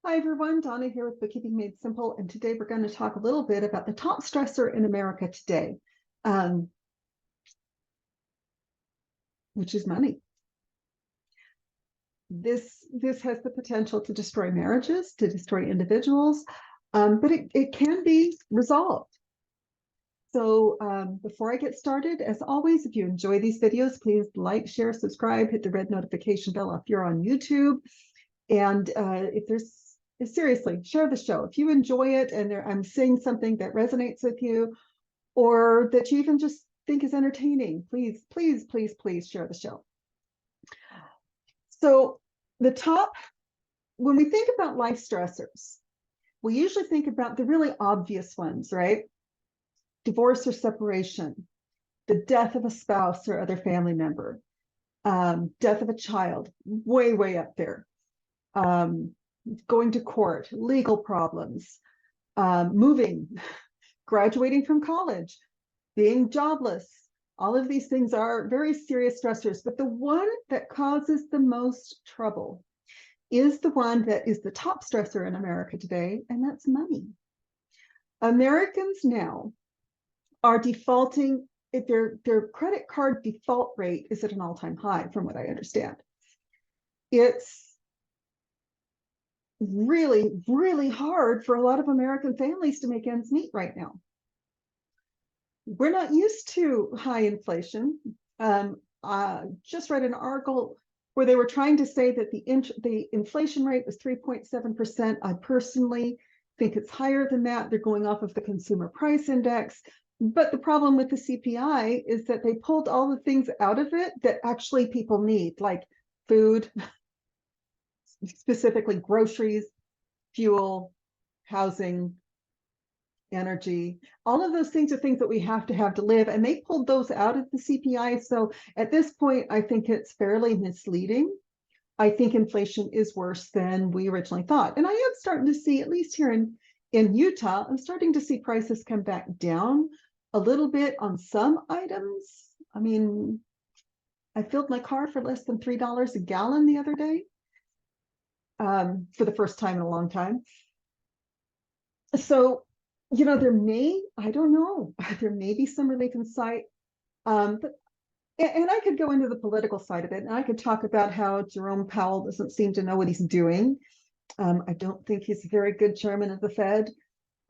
Hi everyone, Donna here with Bookkeeping Made Simple, and today we're going to talk a little bit about the top stressor in America today, which is money. This has the potential to destroy marriages, to destroy individuals, but it can be resolved. So before I get started, as always, if you enjoy these videos, please like, share, subscribe, hit the red notification bell if you're on YouTube. And if there's seriously, share the show. If you enjoy it and I'm saying something that resonates with you or that you even just think is entertaining, please, please, please, please share the show. So when we think about life stressors, we usually think about the really obvious ones, right? Divorce or separation, the death of a spouse or other family member, death of a child, way, way up there. Going to court, legal problems, moving, graduating from college, being jobless. All of these things are very serious stressors, but the one that causes the most trouble is the one that is the top stressor in America today, and that's money. Americans now are defaulting, their credit card default rate is at an all-time high, from what I understand. It's really, really hard for a lot of American families to make ends meet right now. We're not used to high inflation. Just read an article where they were trying to say that the inflation rate was 3.7%. I personally think it's higher than that. They're going off of the consumer price index. But the problem with the CPI is that they pulled all the things out of it that actually people need, like food, specifically groceries, fuel, housing, energy. All of those things are things that we have to live, and they pulled those out of the CPI. So at this point, I think it's fairly misleading. I think inflation is worse than we originally thought. And I am starting to see, at least here in Utah, I'm starting to see prices come back down a little bit on some items. I mean, I filled my car for less than $3 a gallon the other day, for the first time in a long time. So, I don't know, there may be some relief in sight. And I could go into the political side of it, and I could talk about how Jerome Powell doesn't seem to know what he's doing. I don't think he's a very good chairman of the Fed.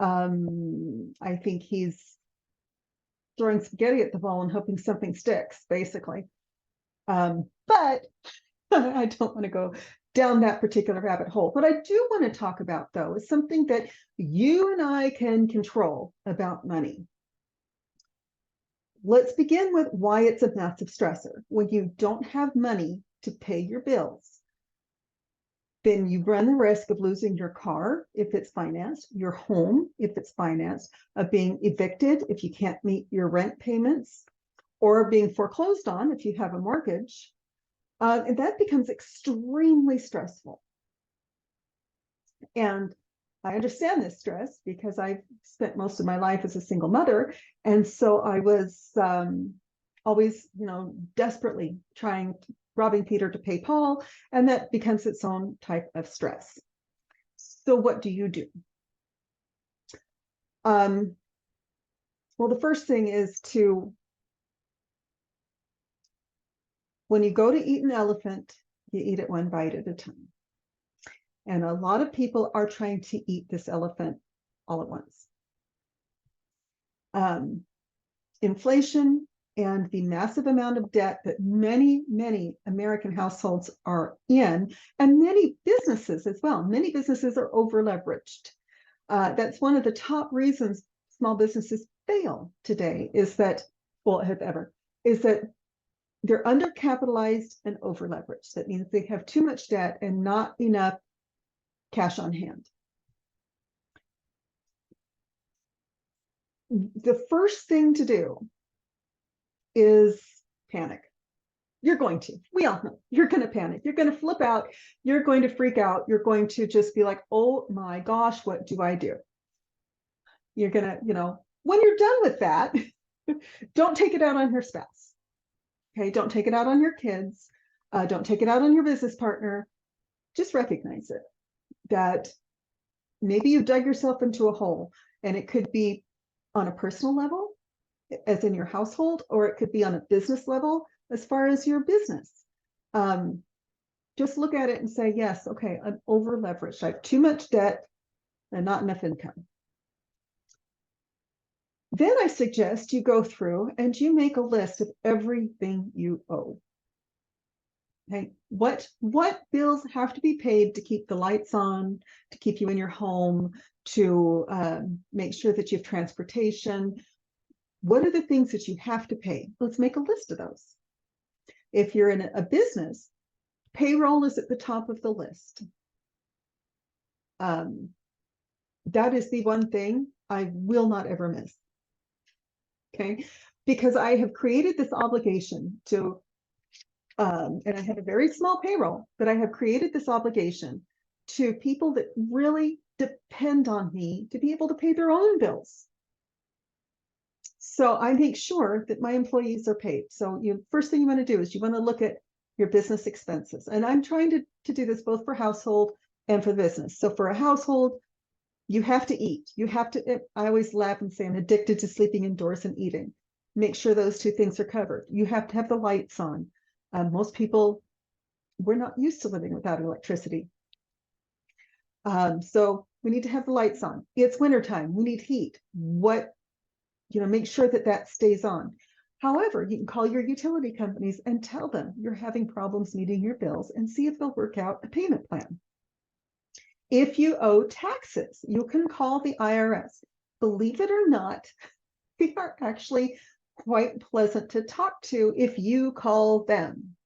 I think he's throwing spaghetti at the wall and hoping something sticks, basically. But I don't want to go down that particular rabbit hole. What I do want to talk about, though, is something that you and I can control about money. Let's begin with why it's a massive stressor. When you don't have money to pay your bills, then you run the risk of losing your car if it's financed, your home if it's financed, of being evicted if you can't meet your rent payments, or being foreclosed on if you have a mortgage. And that becomes extremely stressful. And I understand this stress because I've spent most of my life as a single mother. And so I was always, desperately robbing Peter to pay Paul. And that becomes its own type of stress. So what do you do? Well, the first thing is when you go to eat an elephant, you eat it one bite at a time. And a lot of people are trying to eat this elephant all at once. Inflation and the massive amount of debt that many, many American households are in, and many businesses as well. Many businesses are over-leveraged. That's one of the top reasons small businesses fail today, is that they're undercapitalized and over-leveraged. That means they have too much debt and not enough cash on hand. The first thing to do is panic. You're going to. We all know you're going to panic. You're going to flip out. You're going to freak out. You're going to just be like, oh my gosh, what do I do? You're going to, when you're done with that, don't take it out on your spouse. Okay, don't take it out on your kids. Don't take it out on your business partner. Just recognize it, that maybe you dug yourself into a hole, and it could be on a personal level, as in your household, or it could be on a business level as far as your business. Just look at it and say, yes, okay, I'm over leveraged. I have too much debt and not enough income. Then I suggest you go through and you make a list of everything you owe. Okay, what bills have to be paid to keep the lights on, to keep you in your home, to make sure that you have transportation? What are the things that you have to pay? Let's make a list of those. If you're in a business, payroll is at the top of the list. That is the one thing I will not ever miss. Okay, because I have created this obligation to, and I have a very small payroll, but I have created this obligation to people that really depend on me to be able to pay their own bills. So I make sure that my employees are paid. So first thing you want to do is you want to look at your business expenses. And I'm trying to do this both for household and for business. So for a household, you have to eat. You have to, I always laugh and say I'm addicted to sleeping indoors and eating. Make sure those two things are covered. You have to have the lights on. Most people, we're not used to living without electricity. So we need to have the lights on. It's wintertime. We need heat. Make sure that stays on. However, you can call your utility companies and tell them you're having problems meeting your bills and see if they'll work out a payment plan. If you owe taxes, you can call the IRS. Believe it or not, they are actually quite pleasant to talk to if you call them.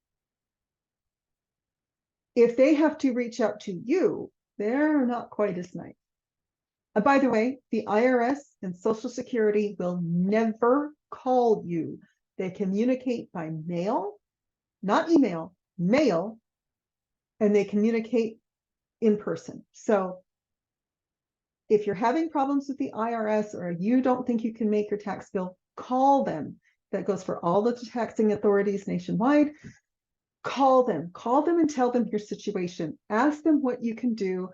If they have to reach out to you, they're not quite as nice. By the way, the IRS and Social Security will never call you. They communicate by mail, not email, mail, and they communicate in person. So if you're having problems with the IRS or you don't think you can make your tax bill, call them. That goes for all the taxing authorities nationwide. Call them and tell them your situation. Ask them what you can do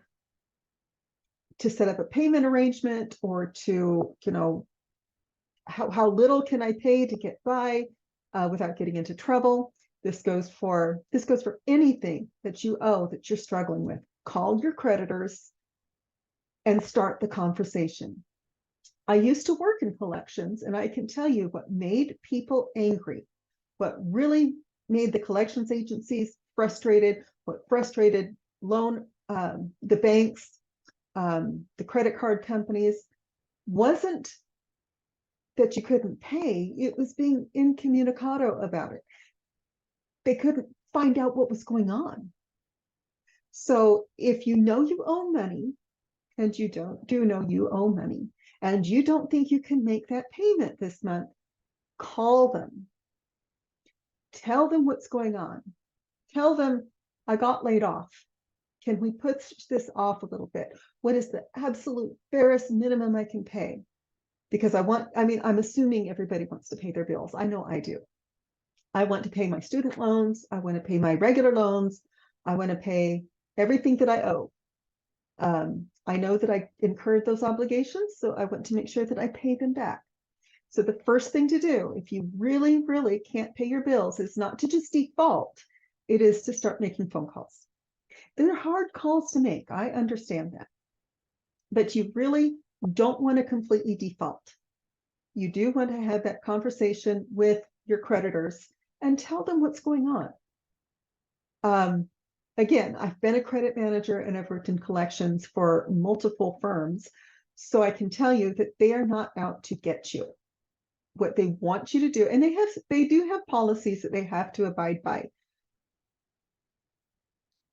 to set up a payment arrangement, or to, how little can I pay to get by without getting into trouble. This goes for anything that you owe that you're struggling with. Call your creditors and start the conversation. I used to work in collections, and I can tell you what made people angry, what really made the collections agencies frustrated, what frustrated the banks, the credit card companies, wasn't that you couldn't pay, it was being incommunicado about it. They couldn't find out what was going on. So if you know you owe money, and you do know you owe money, and you don't think you can make that payment this month, call them. Tell them what's going on. Tell them, I got laid off. Can we put this off a little bit? What is the absolute barest minimum I can pay? Because I'm assuming everybody wants to pay their bills. I know I do. I want to pay my student loans. I want to pay my regular loans. I want to pay everything that I owe. I know that I incurred those obligations, so I want to make sure that I pay them back. So the first thing to do, if you really, really can't pay your bills, is not to just default. It is to start making phone calls. They're hard calls to make. I understand that. But you really don't want to completely default. You do want to have that conversation with your creditors and tell them what's going on. Again, I've been a credit manager and I've worked in collections for multiple firms. So I can tell you that they are not out to get you. What they want you to do, and they do have policies that they have to abide by.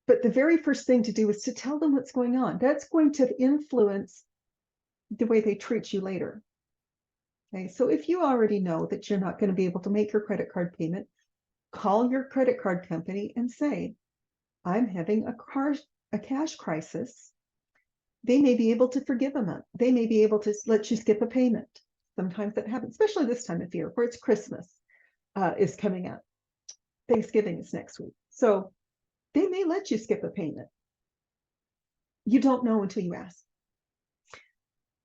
But the very first thing to do is to tell them what's going on. That's going to influence the way they treat you later. Okay, so if you already know that you're not going to be able to make your credit card payment, call your credit card company and say, I'm having a cash crisis. They may be able to forgive a month. They may be able to let you skip a payment. Sometimes that happens, especially this time of year where it's Christmas is coming up. Thanksgiving is next week. So they may let you skip a payment. You don't know until you ask.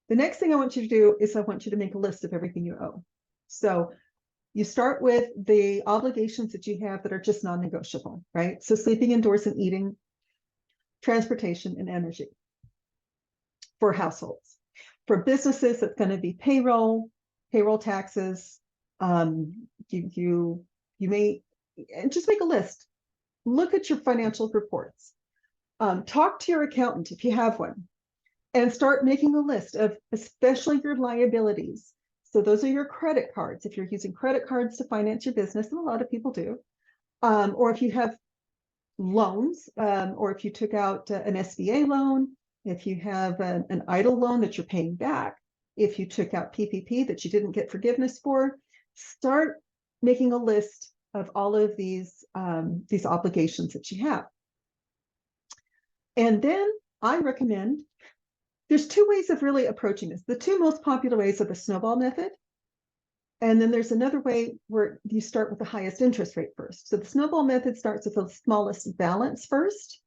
The next thing I want you to do is I want you to make a list of everything you owe. So you start with the obligations that you have that are just non-negotiable, right? So sleeping indoors and eating, transportation, and energy for households. For businesses, it's going to be payroll taxes. You may, and just make a list. Look at your financial reports. Talk to your accountant if you have one, and start making a list of especially your liabilities. So those are your credit cards. If you're using credit cards to finance your business, and a lot of people do, or if you have loans, or if you took out an SBA loan, if you have an EIDL loan that you're paying back, if you took out PPP that you didn't get forgiveness for, start making a list of all of these obligations that you have. And then I recommend, there's two ways of really approaching this. The two most popular ways are the snowball method. And then there's another way where you start with the highest interest rate first. So the snowball method starts with the smallest balance first.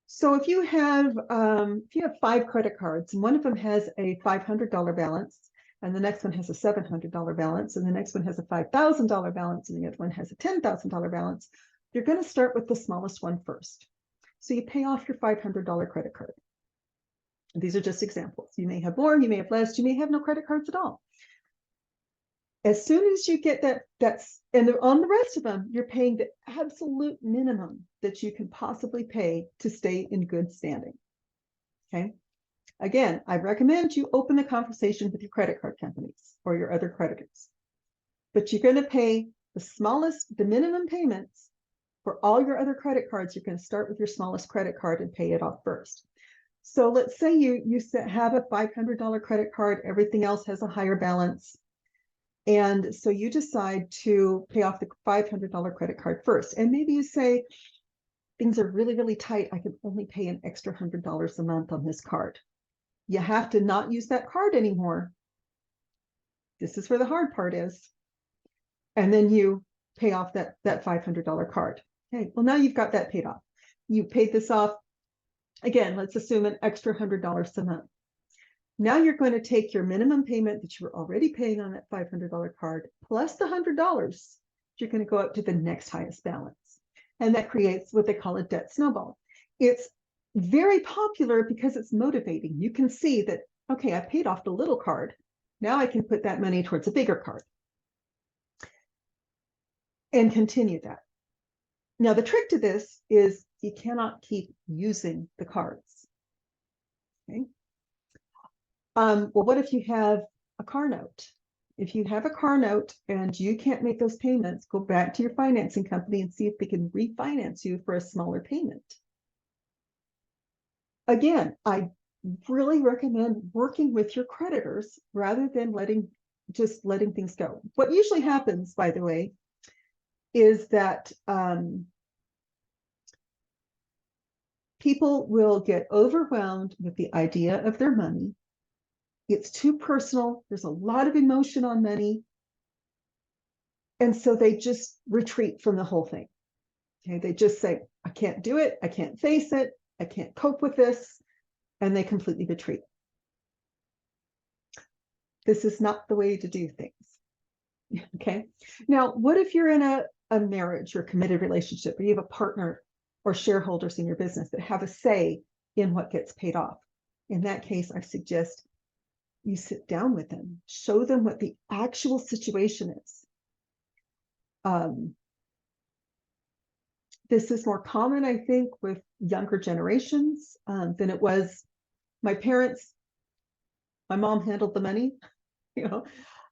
So if you have 5 credit cards, and one of them has a $500 balance, and the next one has a $700 balance, and the next one has a $5,000 balance, and the other one has a $10,000 balance, you're going to start with the smallest one first. So you pay off your $500 credit card. And these are just examples. You may have more, you may have less, you may have no credit cards at all. As soon as you get and on the rest of them, you're paying the absolute minimum that you can possibly pay to stay in good standing. Okay. Again, I recommend you open the conversation with your credit card companies or your other creditors, but you're going to pay the minimum payments for all your other credit cards. You're going to start with your smallest credit card and pay it off first. So let's say you have a $500 credit card, everything else has a higher balance. And so you decide to pay off the $500 credit card first. And maybe you say, things are really, really tight. I can only pay an extra $100 a month on this card. You have to not use that card anymore. This is where the hard part is. And then you pay off that $500 card. Okay, well, now you've got that paid off. You paid this off. Again, let's assume an extra $100 a month. Now you're going to take your minimum payment that you were already paying on that $500 card plus the $100. You're going to go up to the next highest balance. And that creates what they call a debt snowball. It's very popular because it's motivating. You can see that, okay, I paid off the little card. Now I can put that money towards a bigger card and continue that. Now, the trick to this is you cannot keep using the cards. Okay. Well, what if you have a car note? If you have a car note and you can't make those payments, go back to your financing company and see if they can refinance you for a smaller payment. Again, I really recommend working with your creditors rather than letting things go. What usually happens, by the way, is that people will get overwhelmed with the idea of their money. It's too personal. There's a lot of emotion on money. And so they just retreat from the whole thing. Okay, they just say, I can't do it. I can't face it. I can't cope with this. And they completely retreat. This is not the way to do things. Okay. Now, what if you're in a marriage or committed relationship, or you have a partner or shareholders in your business that have a say in what gets paid off? In that case, I suggest you sit down with them, show them what the actual situation is. This is more common, I think, with younger generations than it was. My parents, my mom handled the money, and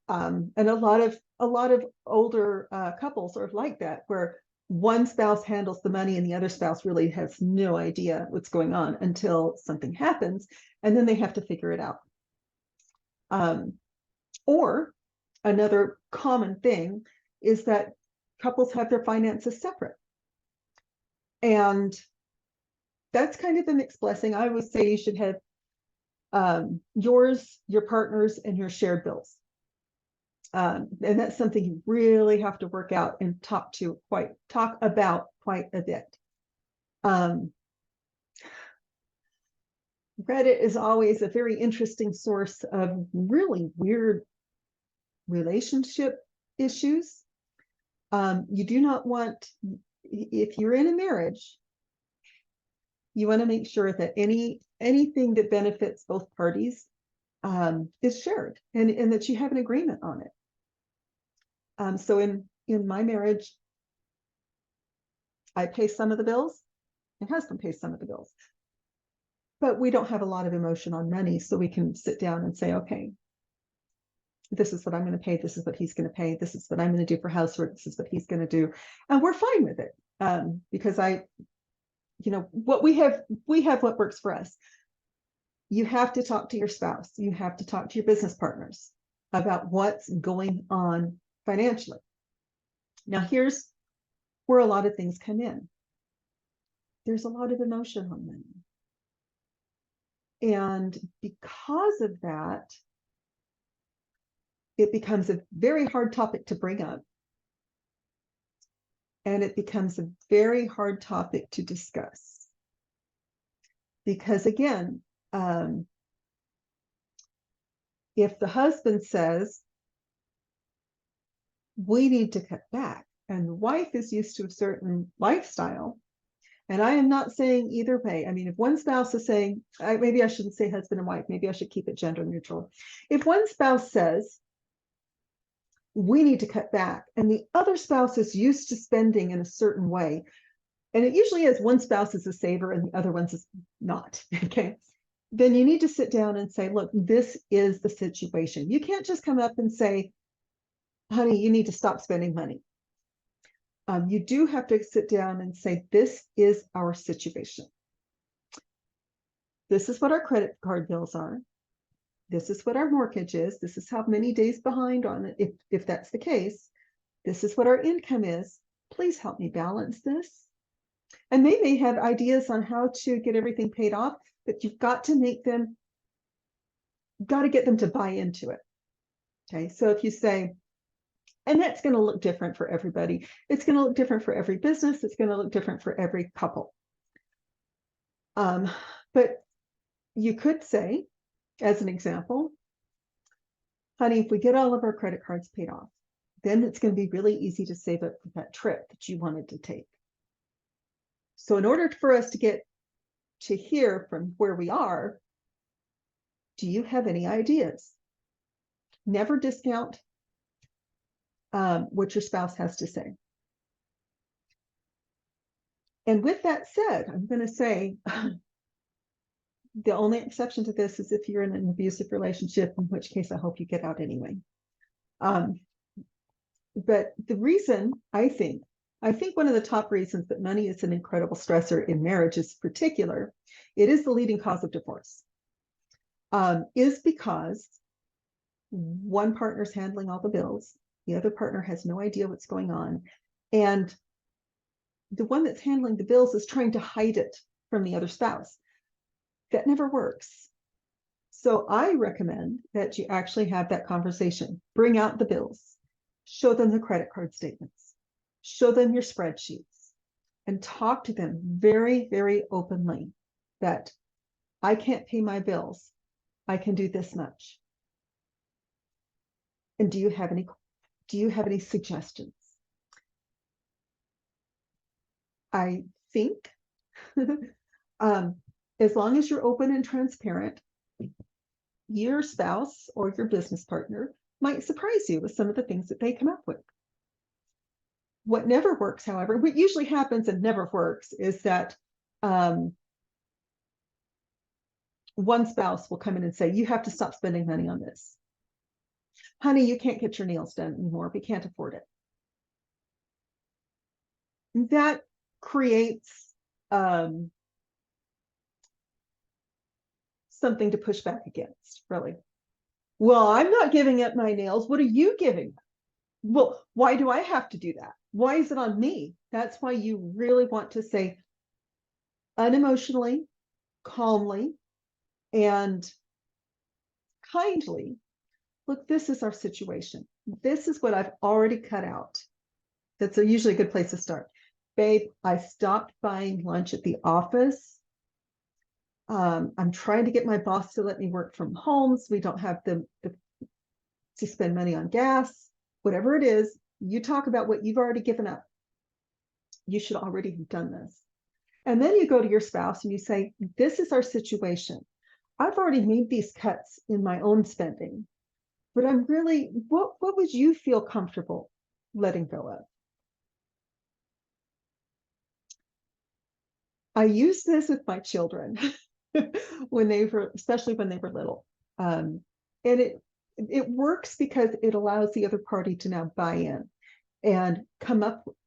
a lot of older couples are like that, where one spouse handles the money and the other spouse really has no idea what's going on until something happens, and then they have to figure it out. Or another common thing is that couples have their finances separate. And that's kind of a mixed blessing. I would say you should have yours, your partner's, and your shared bills. And that's something you really have to work out and talk about quite a bit. Reddit is always a very interesting source of really weird relationship issues. You do not want, if you're in a marriage, you want to make sure that anything that benefits both parties is shared, and that you have an agreement on it. So in my marriage, I pay some of the bills, my husband pays some of the bills, but we don't have a lot of emotion on money, so we can sit down and say, okay, this is what I'm going to pay, this is what he's going to pay, this is what I'm going to do for housework, this is what he's going to do, and we're fine with it, because what we have what works for us. You have to talk to your spouse, you have to talk to your business partners about what's going on financially. Now, here's where a lot of things come in. There's a lot of emotion on money. And because of that, it becomes a very hard topic to bring up. And it becomes a very hard topic to discuss. Because again, if the husband says, we need to cut back, and the wife is used to a certain lifestyle, and I am not saying either way. I mean, if one spouse is saying, maybe I shouldn't say husband and wife, maybe I should keep it gender neutral. If one spouse says, we need to cut back, and the other spouse is used to spending in a certain way, and it usually is one spouse is a saver and the other one's is not, okay, then you need to sit down and say, look, this is the situation. You can't just come up and say, honey, you need to stop spending money. You do have to sit down and say, this is our situation. This is what our credit card bills are. This is what our mortgage is. This is how many days behind on it, if that's the case. This is what our income is. Please help me balance this. And they may have ideas on how to get everything paid off, but you've got to get them to buy into it. Okay, so if you say, and that's going to look different for everybody. It's going to look different for every business. It's going to look different for every couple. But you could say, as an example, honey, if we get all of our credit cards paid off, then it's going to be really easy to save up for that trip that you wanted to take. So in order for us to get to here from where we are, do you have any ideas? Never discount what your spouse has to say. And with that said, I'm going to say the only exception to this is if you're in an abusive relationship, in which case I hope you get out anyway. But the reason I think one of the top reasons that money is an incredible stressor in marriage is particular, it is the leading cause of divorce, is because one partner's handling all the bills, the other partner has no idea what's going on, and the one that's handling the bills is trying to hide it from the other spouse. That never works. So I recommend that you actually have that conversation. Bring out the bills, show them the credit card statements, show them your spreadsheets, and talk to them very, very openly that I can't pay my bills. I can do this much. And do you have any suggestions? I think as long as you're open and transparent, your spouse or your business partner might surprise you with some of the things that they come up with. What never works, however, what usually happens and never works is that one spouse will come in and say, you have to stop spending money on this. Honey, you can't get your nails done anymore. We can't afford it. That creates something to push back against, really. Well, I'm not giving up my nails. What are you giving up? Well, why do I have to do that? Why is it on me? That's why you really want to say unemotionally, calmly, and kindly, look, this is our situation. This is what I've already cut out. That's usually a good place to start. Babe, I stopped buying lunch at the office I'm trying to get my boss to let me work from home so we don't have to spend money on gas, whatever it is. You talk about what you've already given up. You should already have done this. And then you go to your spouse and you say, this is our situation. I've already made these cuts in my own spending, but I'm really, what would you feel comfortable letting go of? I use this with my children when they were, especially when they were little. And it works because it allows the other party to now buy in and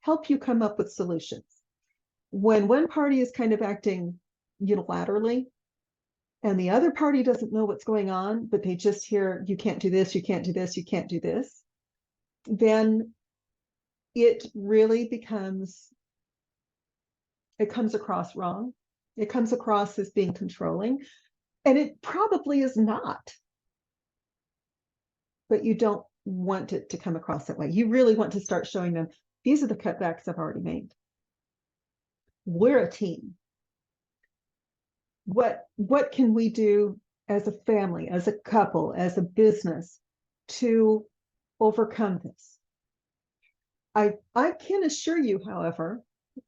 help you come up with solutions. When one party is kind of acting unilaterally and the other party doesn't know what's going on, but they just hear, you can't do this, you can't do this, you can't do this, then it really it comes across wrong. It comes across as being controlling, and it probably is not. But you don't want it to come across that way. You really want to start showing them, these are the cutbacks I've already made. We're a team. What can we do as a family, as a couple, as a business to overcome this? I can assure you, however,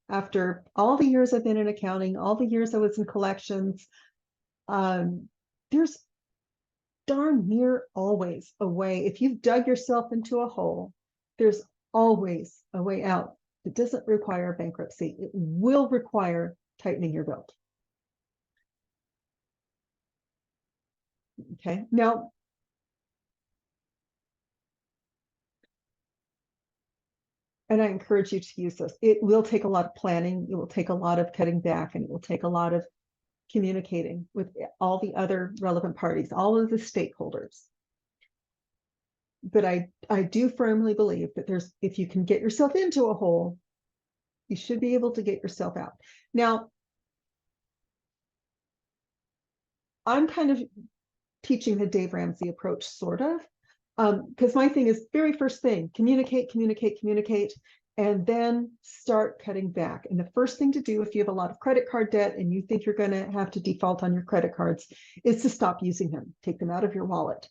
after all the years I've been in accounting, all the years I was in collections, there's darn near always a way. If you've dug yourself into a hole, there's always a way out. It doesn't require bankruptcy. It will require tightening your belt. Okay, now, and I encourage you to use this. It will take a lot of planning. It will take a lot of cutting back, and it will take a lot of communicating with all the other relevant parties, all of the stakeholders. But I do firmly believe that if you can get yourself into a hole, you should be able to get yourself out. Now, I'm kind of teaching the Dave Ramsey approach, sort of, because my thing is very first thing, communicate, and then start cutting back. And the first thing to do if you have a lot of credit card debt and you think you're going to have to default on your credit cards is to stop using them. Take them out of your wallet,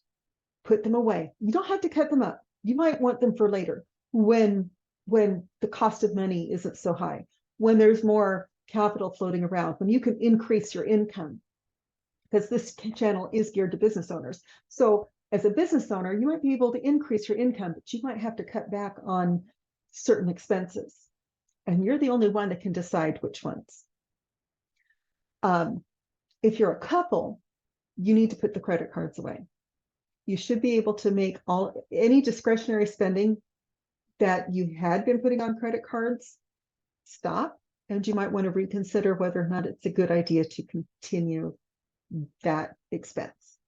put them away. You don't have to cut them up. You might want them for later when the cost of money isn't so high, when there's more capital floating around, when you can increase your income, because this channel is geared to business owners. So as a business owner, you might be able to increase your income, but you might have to cut back on certain expenses. And you're the only one that can decide which ones. If you're a couple, you need to put the credit cards away. You should be able to make any discretionary spending that you had been putting on credit cards stop, and you might want to reconsider whether or not it's a good idea to continue that expense.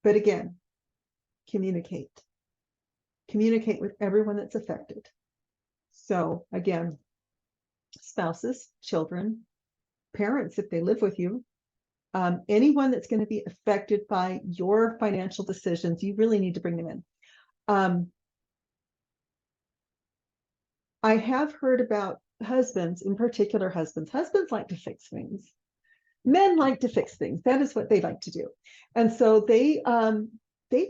But again, communicate with everyone that's affected. So again, spouses, children, parents, if they live with you, anyone that's going to be affected by your financial decisions, you really need to bring them in. I have heard about husbands, in particular husbands like to fix things. Men like to fix things. That is what they like to do. And so they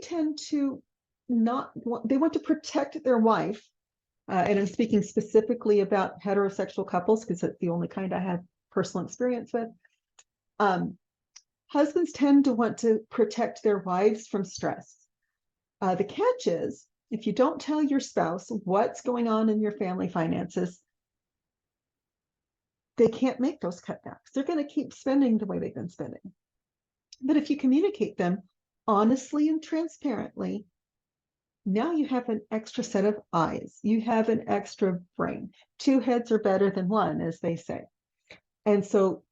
tend to they want to protect their wife. And I'm speaking specifically about heterosexual couples because it's the only kind I have personal experience with. Husbands tend to want to protect their wives from stress. The catch is, if you don't tell your spouse what's going on in your family finances, they can't make those cutbacks. They're going to keep spending the way they've been spending. But if you communicate them honestly and transparently, now you have an extra set of eyes. You have an extra brain. Two heads are better than one, as they say. And so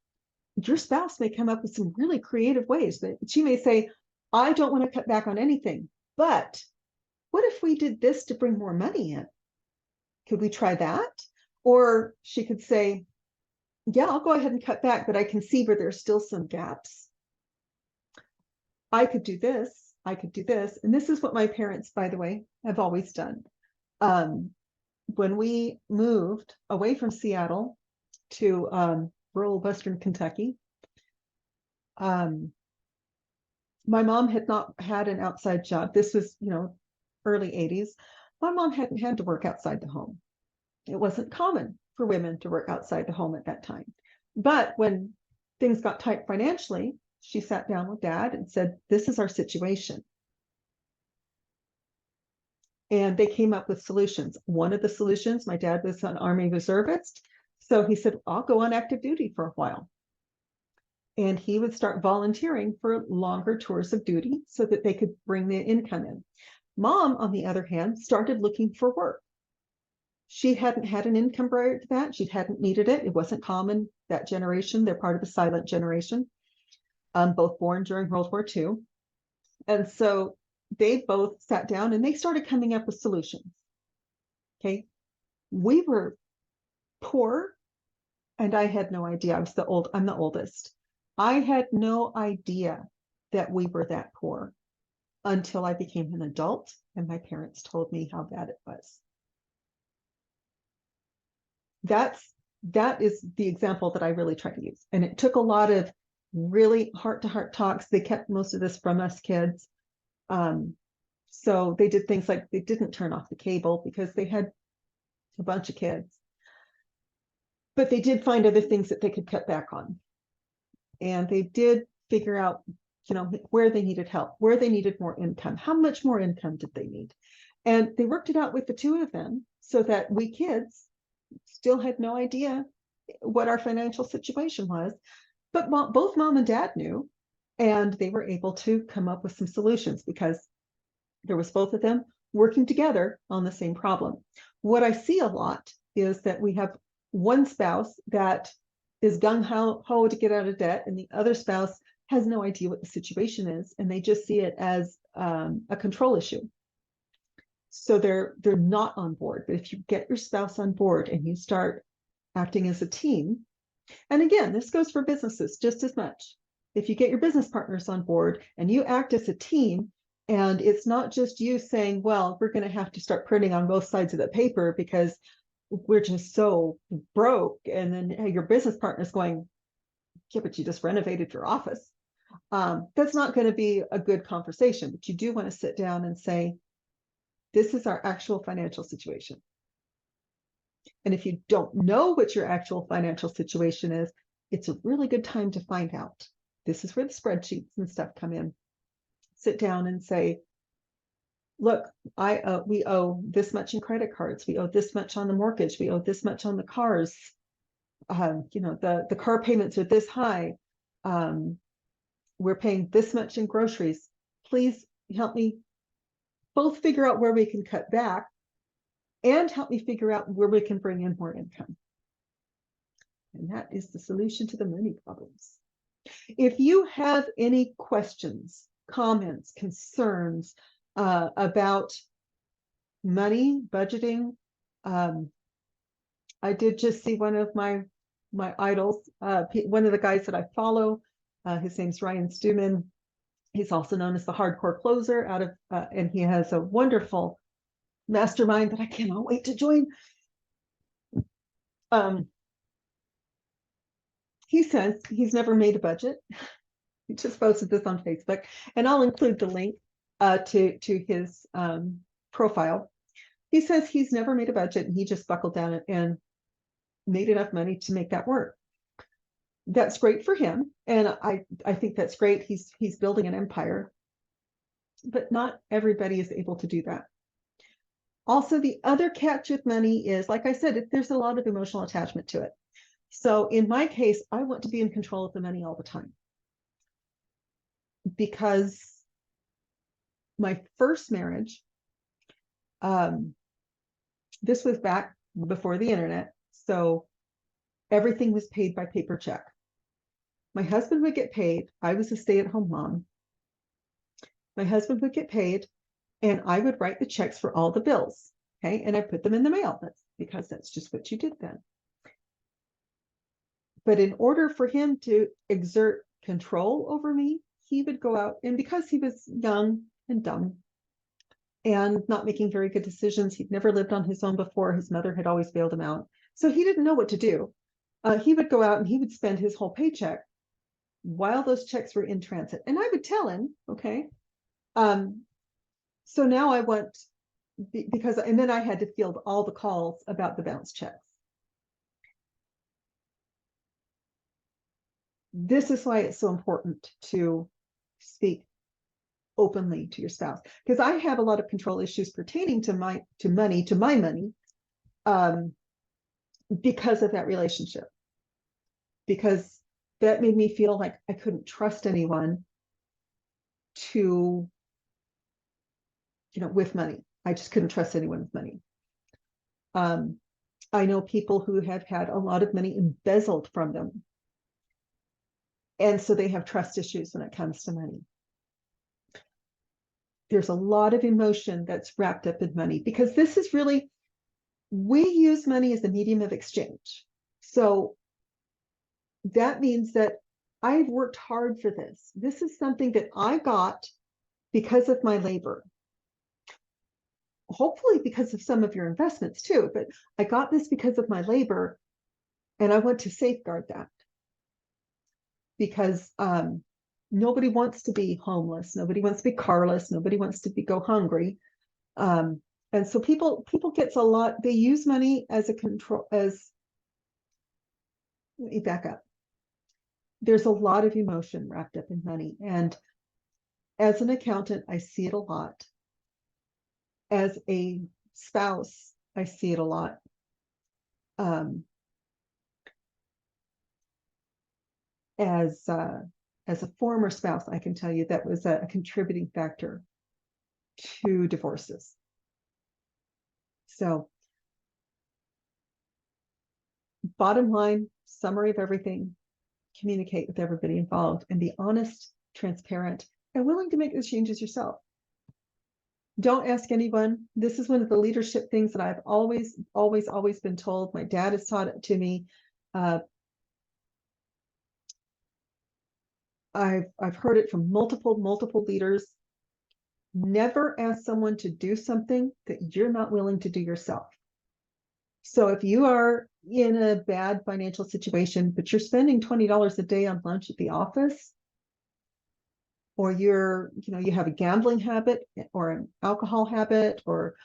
your spouse may come up with some really creative ways that she may say, I don't want to cut back on anything, but what if we did this to bring more money in? Could we try that? Or she could say, yeah, I'll go ahead and cut back, but I can see where there's still some gaps. I could do this. I could do this. And this is what my parents, by the way, have always done. When we moved away from Seattle to rural Western Kentucky, My mom had not had an outside job. This was, early 80s. My mom hadn't had to work outside the home. It wasn't common for women to work outside the home at that time. But when things got tight financially, she sat down with Dad and said, this is our situation. And they came up with solutions. One of the solutions, my dad was an Army reservist. So he said, I'll go on active duty for a while. And he would start volunteering for longer tours of duty so that they could bring the income in. Mom, on the other hand, started looking for work. She hadn't had an income prior to that. She hadn't needed it. It wasn't common, that generation. They're part of the silent generation, both born during World War II. And so they both sat down and they started coming up with solutions. Okay. We were poor and I had no idea. I'm the oldest. I had no idea that we were that poor until I became an adult and my parents told me how bad it was. That is the example that I really try to use. And it took a lot of really heart-to-heart talks. They kept most of this from us kids. So they did things like they didn't turn off the cable because they had a bunch of kids. But they did find other things that they could cut back on. And they did figure out, where they needed help, where they needed more income, how much more income did they need. And they worked it out with the two of them so that we kids still had no idea what our financial situation was. But both Mom and Dad knew, and they were able to come up with some solutions because there was both of them working together on the same problem. What I see a lot is that we have one spouse that is gung-ho to get out of debt, and the other spouse has no idea what the situation is, and they just see it as a control issue. So they're not on board. But if you get your spouse on board and you start acting as a team, and again, this goes for businesses just as much. If you get your business partners on board and you act as a team, and it's not just you saying, well, we're going to have to start printing on both sides of the paper because we're just so broke. And then your business partner's going, yeah, but you just renovated your office. That's not going to be a good conversation, but you do want to sit down and say, this is our actual financial situation. And if you don't know what your actual financial situation is, it's a really good time to find out. This is where the spreadsheets and stuff come in. Sit down and say, look, we owe this much in credit cards. We owe this much on the mortgage. We owe this much on the cars. The car payments are this high. We're paying this much in groceries. Please help me both figure out where we can cut back and help me figure out where we can bring in more income. And that is the solution to the money problems. If you have any questions, comments, concerns about money, budgeting, I did just see one of my idols, one of the guys that I follow. His name's Ryan Stewman. He's also known as the Hardcore Closer and he has a wonderful mastermind that I cannot wait to join. He says he's never made a budget. He just posted this on Facebook, and I'll include the link to his profile. He says he's never made a budget and he just buckled down and made enough money to make that work. That's great for him, and I think that's great. He's building an empire, but not everybody is able to do that. Also, the other catch with money is, like I said, there's a lot of emotional attachment to it. So in my case, I want to be in control of the money all the time, because my first marriage, this was back before the internet, so everything was paid by paper check. My husband would get paid. I was a stay-at-home mom. My husband would get paid, and I would write the checks for all the bills. Okay, and I put them in the mail. Because that's just what you did then. But in order for him to exert control over me, he would go out, and because he was young and dumb and not making very good decisions, he'd never lived on his own before. His mother had always bailed him out. So he didn't know what to do. He would go out and he would spend his whole paycheck while those checks were in transit. And I would tell him, okay, so now I want, because, and then I had to field all the calls about the bounce checks. This is why it's so important to speak openly to your spouse, because I have a lot of control issues pertaining to my money, because of that relationship, because that made me feel like I couldn't trust anyone to, with money. I just couldn't trust anyone with money. I know people who have had a lot of money embezzled from them, and so they have trust issues when it comes to money. There's a lot of emotion that's wrapped up in money, because this is really, we use money as a medium of exchange. So that means that I've worked hard for this. This is something that I got because of my labor. Hopefully because of some of your investments too, but I got this because of my labor, and I want to safeguard that, because nobody wants to be homeless, nobody wants to be carless, nobody wants to go hungry. And so people gets a lot, they use money as a control, let me back up. There's a lot of emotion wrapped up in money. And as an accountant, I see it a lot. As a spouse, I see it a lot. As a former spouse, I can tell you that was a contributing factor to divorces. So, bottom line, summary of everything: communicate with everybody involved and be honest, transparent, and willing to make those changes yourself. Don't ask anyone. This is one of the leadership things that I've always been told. My dad has taught it to me. I've heard it from multiple leaders. Never ask someone to do something that you're not willing to do yourself. So if you are in a bad financial situation, but you're spending $20 a day on lunch at the office, or you have a gambling habit or an alcohol habit or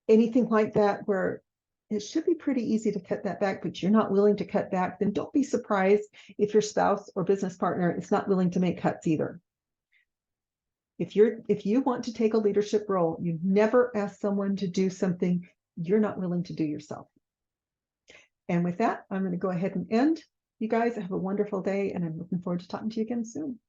anything like that, where it should be pretty easy to cut that back, but you're not willing to cut back, then don't be surprised if your spouse or business partner is not willing to make cuts either. If you want to take a leadership role, you never ask someone to do something you're not willing to do yourself. And with that, I'm going to go ahead and end. You guys have a wonderful day, and I'm looking forward to talking to you again soon.